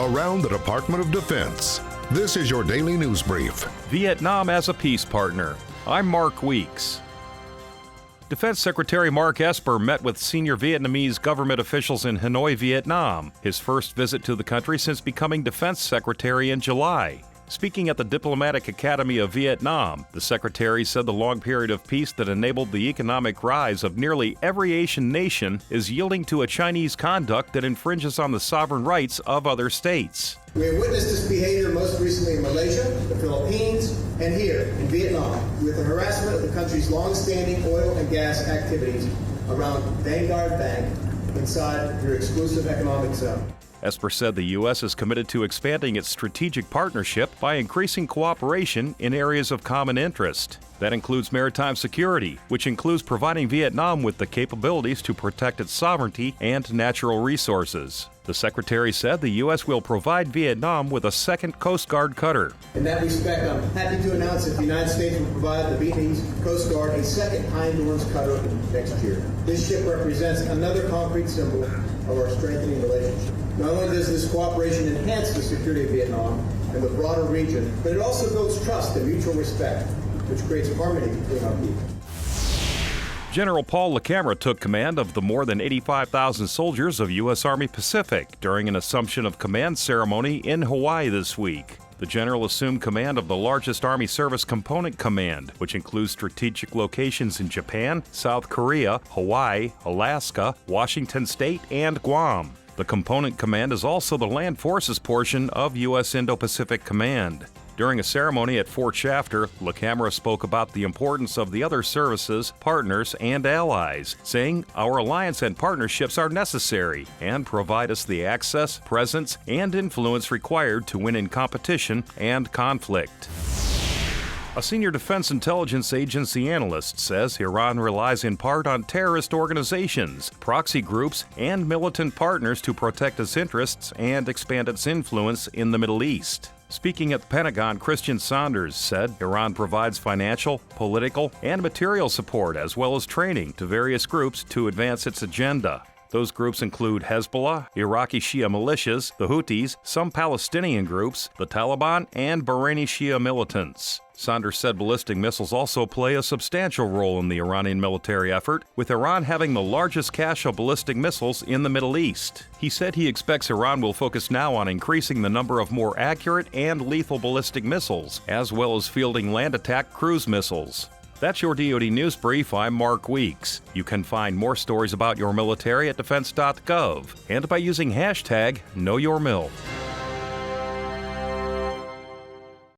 around the Department of Defense. This is your daily news brief. Vietnam as a peace partner. I'm Mark Weeks. Defense Secretary Mark Esper met with senior Vietnamese government officials in Hanoi, Vietnam, his first visit to the country since becoming Defense Secretary in July. Speaking at the Diplomatic Academy of Vietnam, the Secretary said the long period of peace that enabled the economic rise of nearly every Asian nation is yielding to a Chinese conduct that infringes on the sovereign rights of other states. We have witnessed this behavior most recently in Malaysia, the Philippines, and here in Vietnam, with the harassment of the country's long-standing oil and gas activities around Vanguard Bank inside your exclusive economic zone. Esper said the U.S. is committed to expanding its strategic partnership by increasing cooperation in areas of common interest. That includes maritime security, which includes providing Vietnam with the capabilities to protect its sovereignty and natural resources. The Secretary said the U.S. will provide Vietnam with a second Coast Guard cutter. In that respect, I'm happy to announce that the United States will provide the Vietnamese Coast Guard a second Hindorns cutter next year. This ship represents another concrete symbol of our strengthening relationship. Not only does this cooperation enhance the security of Vietnam and the broader region, but it also builds trust and mutual respect, which creates harmony between our people. General Paul LaCamera took command of the more than 85,000 soldiers of U.S. Army Pacific during an assumption of command ceremony in Hawaii this week. The general assumed command of the largest Army Service Component Command, which includes strategic locations in Japan, South Korea, Hawaii, Alaska, Washington State, and Guam. The Component Command is also the land forces portion of U.S. Indo-Pacific Command. During a ceremony at Fort Shafter, LaCamera spoke about the importance of the other services, partners, and allies, saying, "Our alliance and partnerships are necessary and provide us the access, presence, and influence required to win in competition and conflict." A senior Defense Intelligence Agency analyst says Iran relies in part on terrorist organizations, proxy groups, and militant partners to protect its interests and expand its influence in the Middle East. Speaking at the Pentagon, Christian Saunders said Iran provides financial, political, and material support as well as training to various groups to advance its agenda. Those groups include Hezbollah, Iraqi Shia militias, the Houthis, some Palestinian groups, the Taliban, and Bahraini Shia militants. Saunders said ballistic missiles also play a substantial role in the Iranian military effort, with Iran having the largest cache of ballistic missiles in the Middle East. He said he expects Iran will focus now on increasing the number of more accurate and lethal ballistic missiles, as well as fielding land attack cruise missiles. That's your DoD News Brief. I'm Mark Weeks. You can find more stories about your military at defense.gov and by using hashtag KnowYourMil.